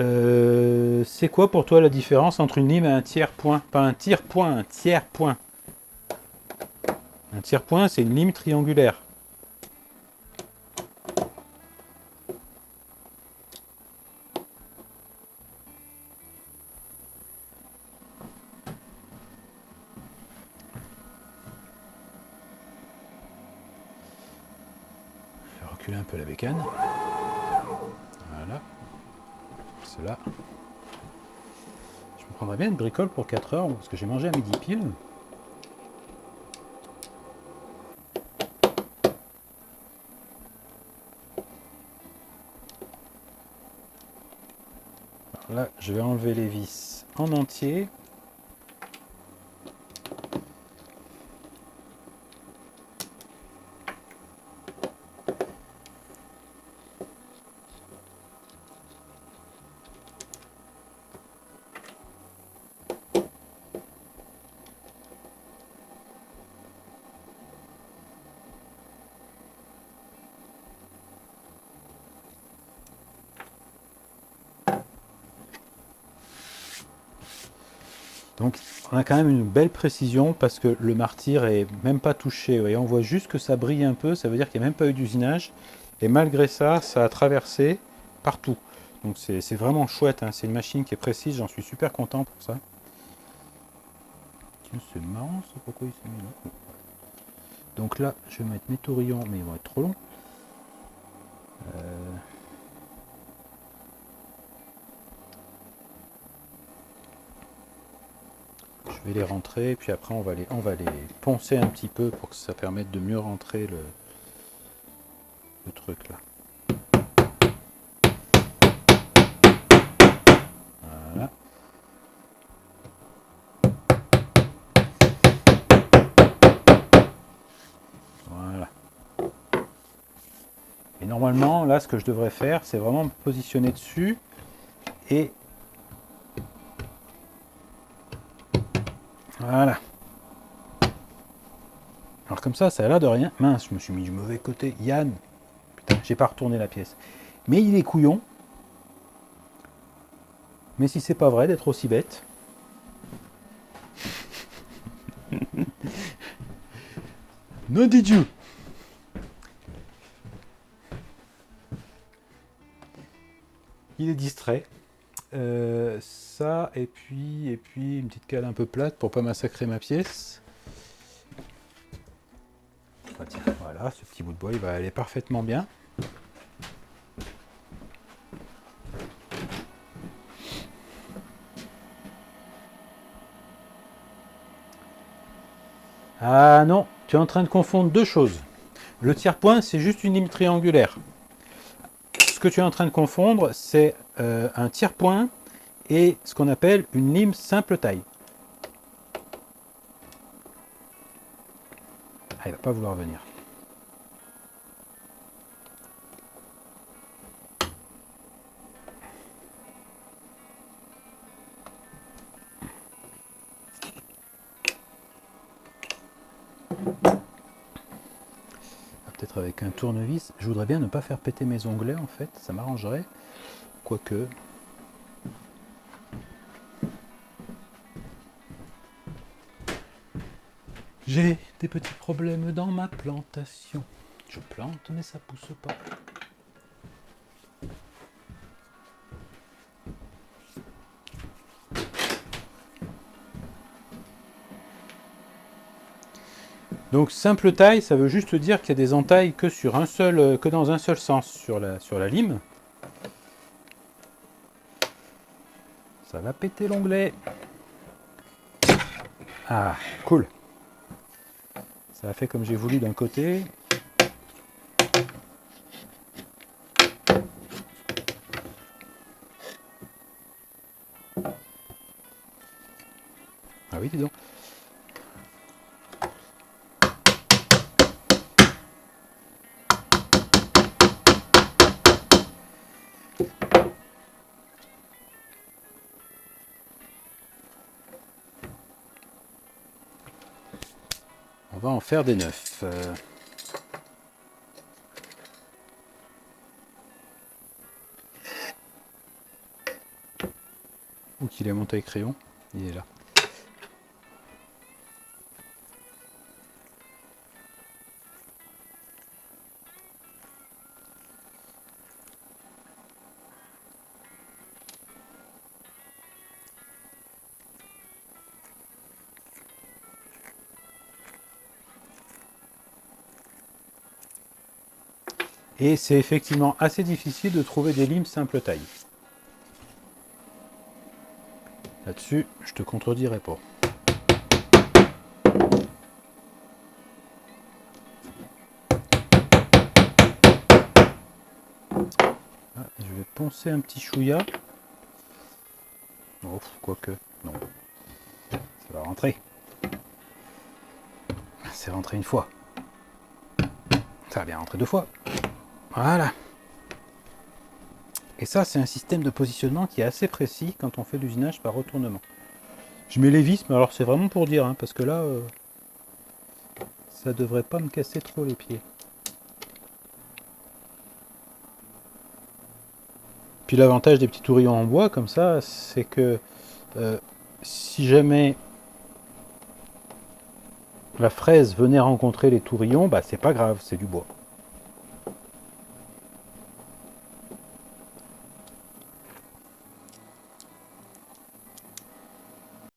C'est quoi pour toi la différence entre une lime et un tiers-point? Pas un tire-point, un tiers-point. Un tiers-point, c'est une lime triangulaire. Je vais reculer un peu la bécane. Voilà. Cela. Je me prendrais bien une bricole pour 4 heures, parce que j'ai mangé à midi pile. Alors là, je vais enlever les vis en entier. Donc on a quand même une belle précision parce que le martyr est même pas touché. Vous voyez, on voit juste que ça brille un peu, ça veut dire qu'il n'y a même pas eu d'usinage. Et malgré ça, ça a traversé partout. Donc c'est vraiment chouette, hein. C'est une machine qui est précise, j'en suis super content pour ça. Tiens, c'est marrant ça, pourquoi il s'est mis là? Donc là, je vais mettre mes tourillons, mais ils vont être trop longs. Je vais les rentrer, puis après on va les poncer un petit peu pour que ça permette de mieux rentrer le truc là. Voilà. Voilà. Et normalement, là, ce que je devrais faire, c'est vraiment me positionner dessus et voilà. Alors comme ça a l'air de rien. Mince, je me suis mis du mauvais côté. Yann, putain, j'ai pas retourné la pièce. Mais il est couillon. Mais si c'est pas vrai d'être aussi bête. No did you? Il est distrait. Ça, et puis une petite cale un peu plate pour pas massacrer ma pièce. Ah, tiens, voilà, ce petit bout de bois, il va aller parfaitement bien. Ah non, tu es en train de confondre deux choses. Le tiers-point, c'est juste une lime triangulaire. Ce que tu es en train de confondre, c'est un tiers-point et ce qu'on appelle une lime simple taille. Ah, il va pas vouloir venir. Peut-être avec un tournevis. Je voudrais bien ne pas faire péter mes onglets en fait, ça m'arrangerait. Quoique. J'ai des petits problèmes dans ma plantation. Je plante mais ça pousse pas. Donc simple taille, ça veut juste dire qu'il y a des entailles que dans un seul sens sur la lime. Ça va péter l'onglet. Ah, cool. Ça a fait comme j'ai voulu d'un côté. Ah oui, dis donc. On va en faire des neufs. Ou qu'il est monté avec crayon. Il est là. Et c'est effectivement assez difficile de trouver des limes simple taille. Là-dessus, je te contredirai pas. Ah, je vais poncer un petit chouïa. Oh, quoique, non. Ça va rentrer. C'est rentré une fois. Ça va bien rentrer deux fois. Voilà. Et ça, c'est un système de positionnement qui est assez précis quand on fait l'usinage par retournement. Je mets les vis, mais alors c'est vraiment pour dire, hein, parce que là, ça devrait pas me casser trop les pieds. Puis l'avantage des petits tourillons en bois comme ça, c'est que si jamais la fraise venait rencontrer les tourillons, bah c'est pas grave, c'est du bois.